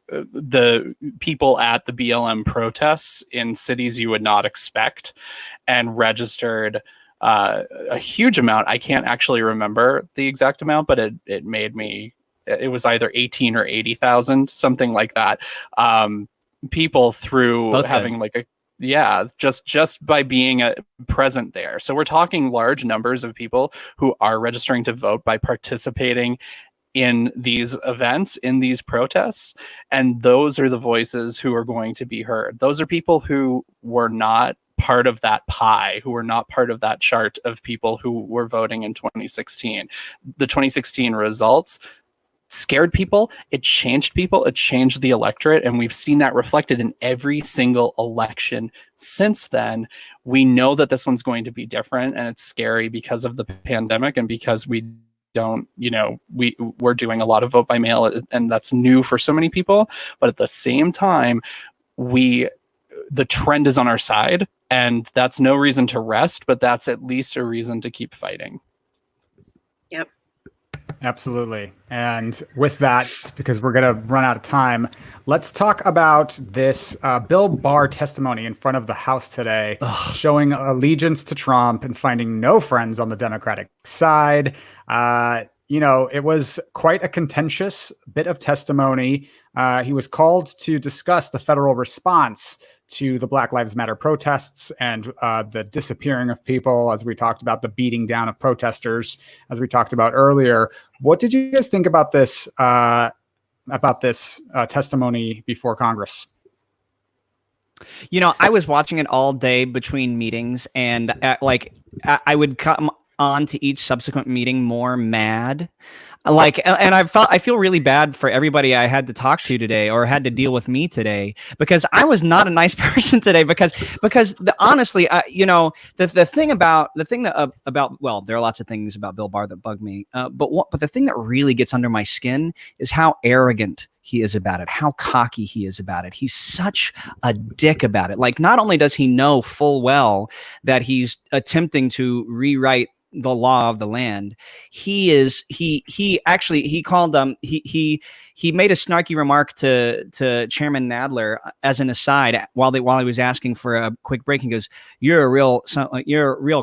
the people at the BLM protests in cities you would not expect and registered a huge amount. I can't actually remember the exact amount, but it made me, it was either 18 or 80,000, something like that. People through both having good. Just by being present there. So we're talking large numbers of people who are registering to vote by participating in these events, in these protests. And those are the voices who are going to be heard. Those are people who were not part of that pie, who were not part of that chart of people who were voting in 2016. The 2016 results scared people, it changed people, it changed the electorate, and we've seen that reflected in every single election since then. We know that this one's going to be different, and it's scary because of the pandemic and because we're doing a lot of vote by mail, and that's new for so many people. But at the same time, the trend is on our side, and that's no reason to rest, but that's at least a reason to keep fighting. Yep. Absolutely. And with that, because we're going to run out of time, let's talk about this Bill Barr testimony in front of the House today, showing allegiance to Trump and finding no friends on the Democratic side. It was quite a contentious bit of testimony. He was called to discuss the federal response to the Black Lives Matter protests and the disappearing of people, as we talked about, the beating down of protesters, as we talked about earlier. What did you guys think about this testimony before Congress? I was watching it all day between meetings, and I would come on to each subsequent meeting more mad. And I feel really bad for everybody I had to talk to today or had to deal with me today, because I was not a nice person today, because honestly, the thing about there are lots of things about Bill Barr that bug me. But the thing that really gets under my skin is how arrogant he is about it, how cocky he is about it. He's such a dick about it. Like, not only does he know full that he's attempting to rewrite the law of the land, he made a snarky remark to Chairman Nadler as an aside while he was asking for a quick break. He goes, you're a real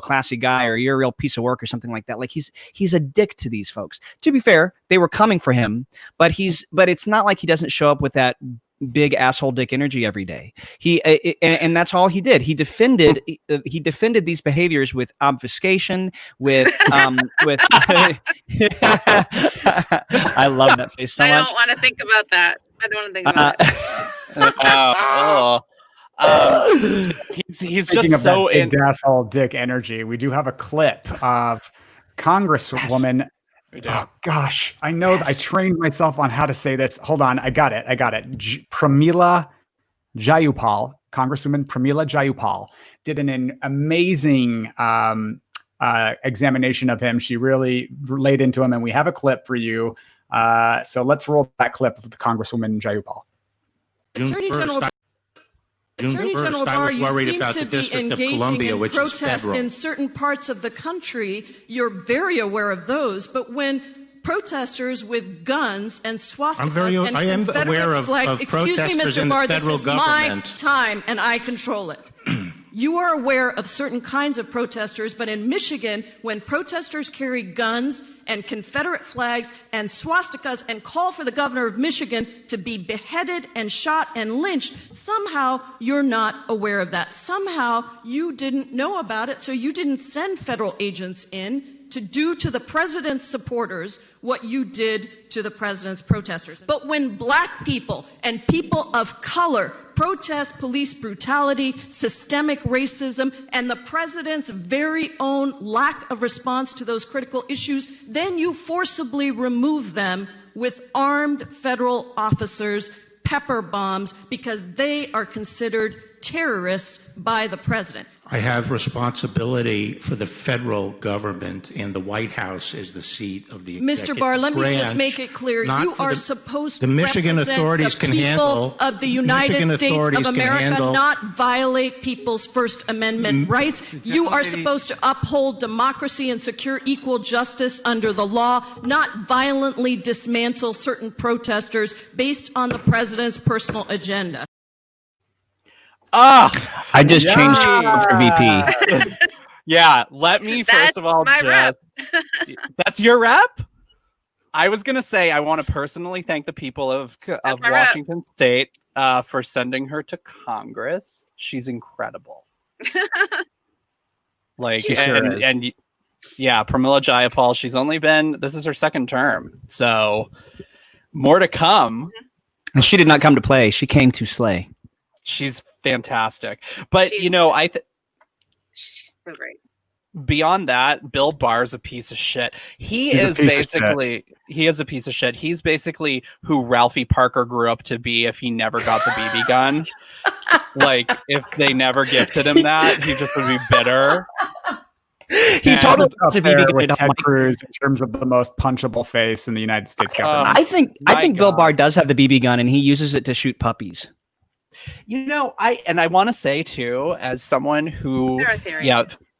classy guy, or you're a real piece of work, or something like that. Like, he's a dick to these folks. To be fair, they were coming for him, but it's not like he doesn't show up with that big asshole dick energy every day. And that's all he did. He defended these behaviors with obfuscation, with I love that face so much. I don't want to think about that. I don't want to think about he's just so in asshole dick energy. We do have a clip of Congresswoman. Yes. Oh gosh, I know. Yes. I trained myself on how to say this. Hold on, I got it. Pramila Jayapal, Congresswoman Pramila Jayapal, did an amazing examination of him. She really laid into him, and we have a clip for you. So let's roll that clip of the Congresswoman Jayapal. Attorney General Barr, you seem to be engaging in protests in certain parts of the country. You're very aware of those, but when protesters with guns and swastikas and Confederate flags, excuse me, Mr. Barr, this is my time and I control it. You are aware of certain kinds of protesters, but in Michigan, when protesters carry guns and Confederate flags and swastikas and call for the governor of Michigan to be beheaded and shot and lynched, somehow you're not aware of that. Somehow you didn't know about it, so you didn't send federal agents in to do to the president's supporters what you did to the president's protesters. But when black people and people of color protest police brutality, systemic racism, and the president's very own lack of response to those critical issues, then you forcibly remove them with armed federal officers, pepper bombs, because they are considered terrorists by the president. I have responsibility for the federal government, and the White House is the seat of the executive Mr. Barr, let me branch, just make it clear. You are supposed to the Michigan represent authorities the can people handle of the United States of America, not violate people's First Amendment rights. You are supposed to uphold democracy and secure equal justice under the law, not violently dismantle certain protesters based on the president's personal agenda. I just changed for VP. Yeah, let me first of all just that's your rep? I was gonna say I want to personally thank the people of Washington State for sending her to Congress. She's incredible. Like and yeah, Pramila Jayapal, she's only been, this is her second term, so more to come. And she did not come to play; she came to slay. She's fantastic. But, she's so great. Beyond that, Bill Barr's a piece of shit. He is a piece of shit. He's basically who Ralphie Parker grew up to be if he never got the BB gun. Like, if they never gifted him that, he just would be bitter. He totally up there with Ted Cruz in terms of the most punchable face in the United States government. I think Bill Barr does have the BB gun, and he uses it to shoot puppies. I want to say too, as someone who,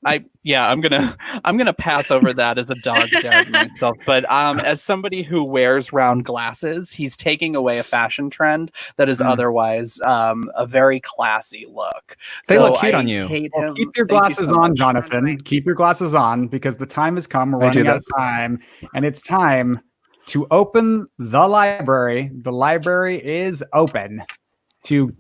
I'm gonna pass over that as a dog dad myself. But as somebody who wears round glasses, he's taking away a fashion trend that is otherwise a very classy look. They look cute on you. Well, keep your glasses on, Jonathan. Keep your glasses on, because the time has come. We're running out of time, and it's time to open the library. The library is open to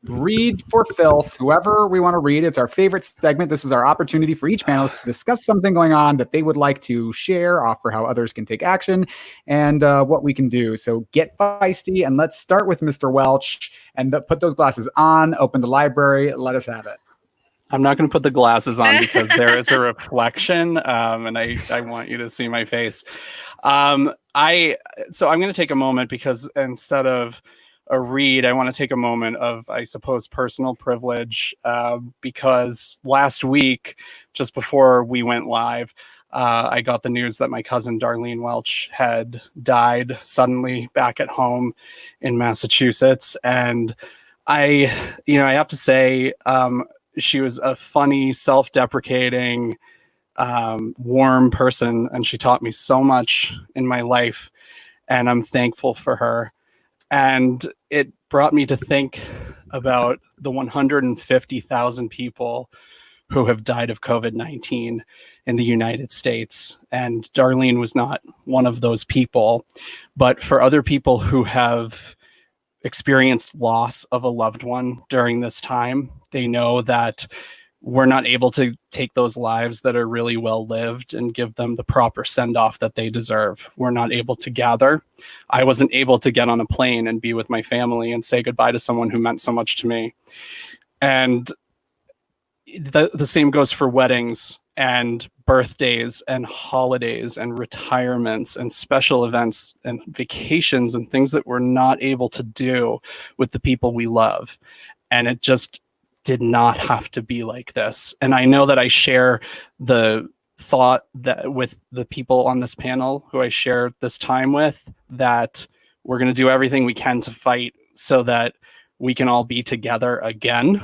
read for filth, whoever we want to read. It's our favorite segment. This is our opportunity for each panelist to discuss something going on that they would like to share, offer how others can take action, and what we can do. So get feisty, and let's start with Mr. Welch, and put those glasses on, open the library, let us have it. I'm not going to put the glasses on because there is a reflection, and I want you to see my face. So I'm going to take a moment, because instead of a read, I want to take a moment of, I suppose, personal privilege, because last week, just before we went live, I got the news that my cousin Darlene Welch had died suddenly back at home in Massachusetts. And I have to say, she was a funny, self-deprecating, warm person, and she taught me so much in my life, and I'm thankful for her. And it brought me to think about the 150,000 people who have died of COVID-19 in the United States. And Darlene was not one of those people. But for other people who have experienced loss of a loved one during this time, they know that we're not able to take those lives that are really well lived and give them the proper send-off that they deserve. We're not able to gather. I wasn't able to get on a plane and be with my family and say goodbye to someone who meant so much to me. And the same goes for weddings and birthdays and holidays and retirements and special events and vacations and things that we're not able to do with the people we love. And it just did not have to be like this. And I know that I share the thought that with the people on this panel who I share this time with, that we're going to do everything we can to fight so that we can all be together again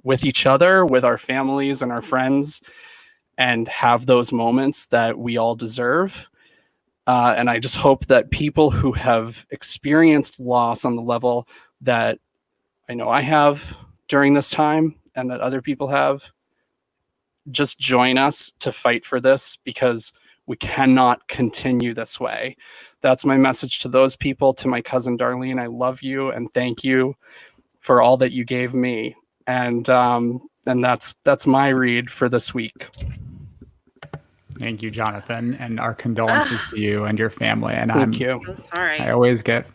with each other, with our families and our friends, and have those moments that we all deserve. And I just hope that people who have experienced loss on the level that I know I have during this time, and that other people have, just join us to fight for this, because we cannot continue this way. That's my message to those people. To my cousin Darlene, I love you and thank you for all that you gave me. And that's my read for this week. Thank you, Jonathan, and our condolences to you and your family. And Thank you. I'm sorry. I always get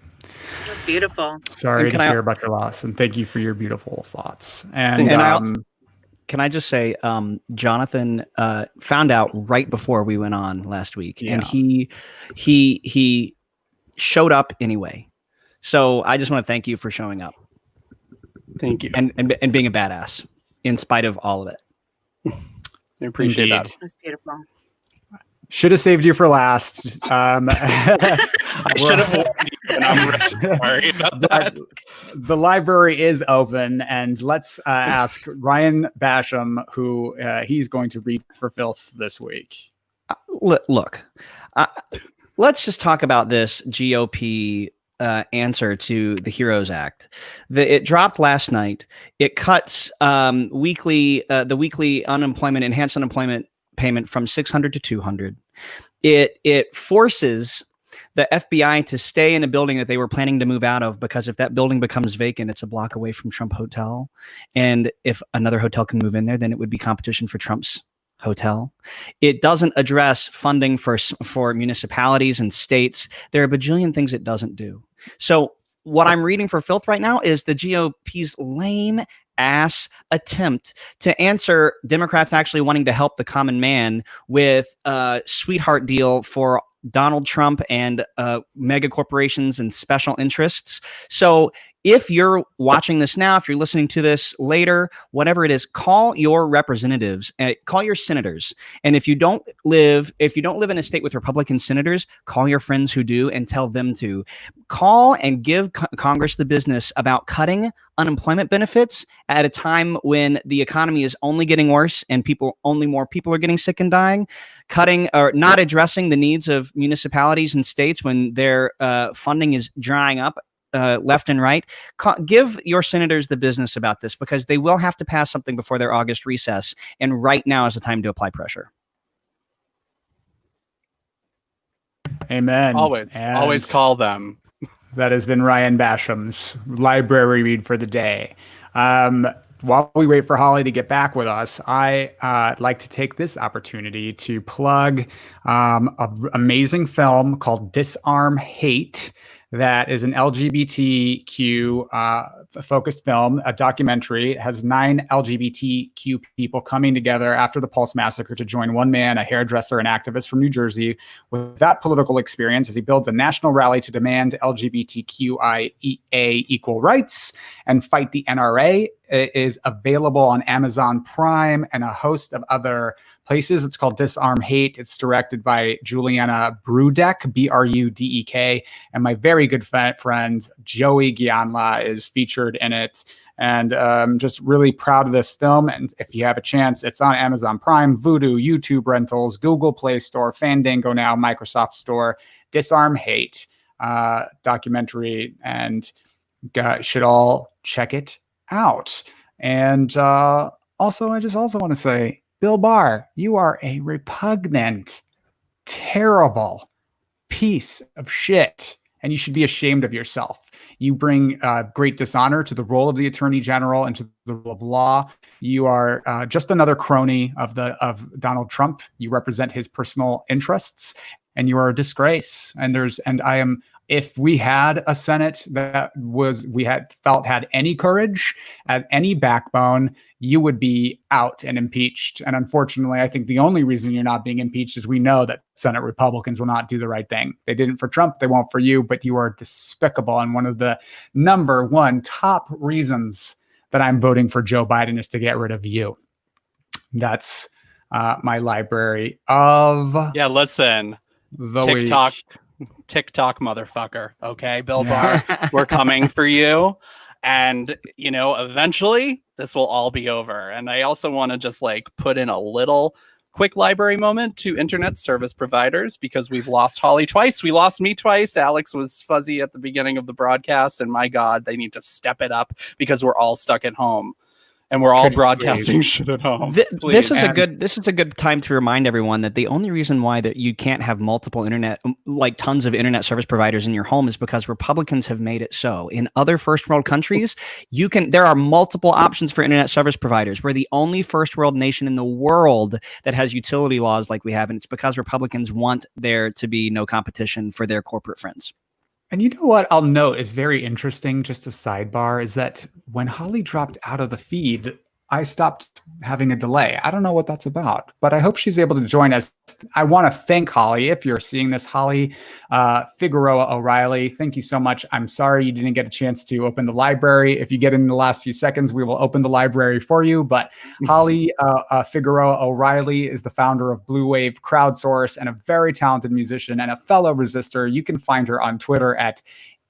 It was beautiful. sorry to hear about your loss, and thank you for your beautiful thoughts. And can I just say, Jonathan found out right before we went on last week, and he showed up anyway. So I just want to thank you for showing up. Thank you, and being a badass in spite of all of it. I appreciate that. That's beautiful. Should have saved you for last. I should have warned you, and I'm really sorry about that. The library is open, and let's ask Ryan Basham, who he's going to read for filth this week. Look, let's just talk about this GOP answer to the HEROES Act. It dropped last night. It cuts the weekly enhanced unemployment payment from $600 to $200. It forces the FBI to stay in a building that they were planning to move out of, because if that building becomes vacant, it's a block away from Trump Hotel. And if another hotel can move in there, then it would be competition for Trump's hotel. It doesn't address funding for municipalities and states. There are a bajillion things it doesn't do. So what I'm reading for filth right now is the GOP's lame ass attempt to answer Democrats actually wanting to help the common man with a sweetheart deal for Donald Trump and mega corporations and special interests. So if you're watching this now, if you're listening to this later, whatever it is, call your representatives, call your senators. And if you don't live in a state with Republican senators, call your friends who do and tell them to call and give Congress the business about cutting unemployment benefits at a time when the economy is only getting worse and more people are getting sick and dying. Cutting or not addressing the needs of municipalities and states when their funding is drying up left and right. Give your senators the business about this, because they will have to pass something before their August recess. And right now is the time to apply pressure. Amen. Always call them. That has been Ryan Basham's library read for the day. While we wait for Holly to get back with us, I'd like to take this opportunity to plug an amazing film called Disarm Hate. That is an LGBTQ focused film, a documentary. It has 9 LGBTQ people coming together after the Pulse Massacre to join one man, a hairdresser and activist from New Jersey, with that political experience as he builds a national rally to demand LGBTQIA equal rights and fight the NRA. It is available on Amazon Prime and a host of other places. It's called Disarm Hate. It's directed by Juliana Brudek, Brudek, and my very good friend Joey Gianla is featured in it. And just really proud of this film. And if you have a chance, it's on Amazon Prime, Vudu, YouTube Rentals, Google Play Store, Fandango Now, Microsoft Store. Disarm Hate documentary, and should all check it out. And also, I just also want to say, Bill Barr, you are a repugnant, terrible piece of shit, and you should be ashamed of yourself. You bring great dishonor to the role of the Attorney General and to the rule of law. You are just another crony of Donald Trump. You represent his personal interests, and you are a disgrace. If we had a Senate that had any courage, had any backbone, you would be out and impeached. And unfortunately, I think the only reason you're not being impeached is we know that Senate Republicans will not do the right thing. They didn't for Trump, they won't for you, but you are despicable. And one of the number one top reasons that I'm voting for Joe Biden is to get rid of you. That's my library of listen, the TikTok. week. TikTok motherfucker. Okay, Bill Barr, we're coming for you. And, eventually this will all be over. And I also want to just put in a little quick library moment to internet service providers, because we've lost Holly twice. We lost me twice. Alex was fuzzy at the beginning of the broadcast. And my God, they need to step it up, because we're all stuck at home. and we're all broadcasting shit at home. This is a good time to remind everyone that the only reason why that you can't have multiple internet, like tons of internet service providers in your home, is because Republicans have made it so. In other first world countries, there are multiple options for internet service providers. We're the only first world nation in the world that has utility laws like we have, and it's because Republicans want there to be no competition for their corporate friends. And you know what I'll note is very interesting, just a sidebar, is that when Holly dropped out of the feed, I stopped having a delay. I don't know what that's about, but I hope she's able to join us. I want to thank Holly. If you're seeing this, Holly Figueroa O'Reilly, thank you so much. I'm sorry you didn't get a chance to open the library. If you get in the last few seconds, we will open the library for you. But Holly Figueroa O'Reilly is the founder of Blue Wave Crowdsource and a very talented musician and a fellow resistor. You can find her on Twitter at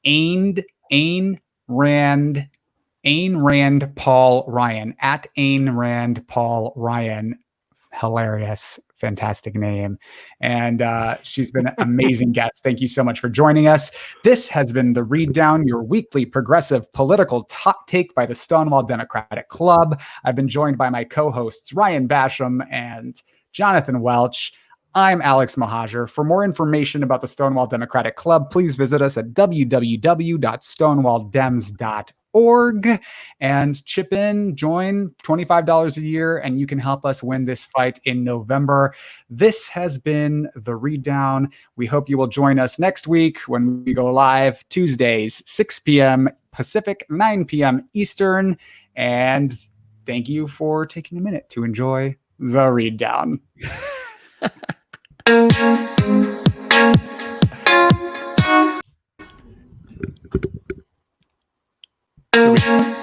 Ayn Rand Paul Ryan, at Ayn Rand Paul Ryan. Hilarious, fantastic name. And she's been an amazing guest. Thank you so much for joining us. This has been The Read Down, your weekly progressive political hot take by the Stonewall Democratic Club. I've been joined by my co-hosts Ryan Basham and Jonathan Welch. I'm Alex Mohajer. For more information about the Stonewall Democratic Club, please visit us at www.stonewalldems.org and chip in, join $25 a year, and you can help us win this fight in November. This has been The Read Down. We hope you will join us next week when we go live Tuesdays, 6 p.m. Pacific, 9 p.m. Eastern. And thank you for taking a minute to enjoy The Read Down. Here we go.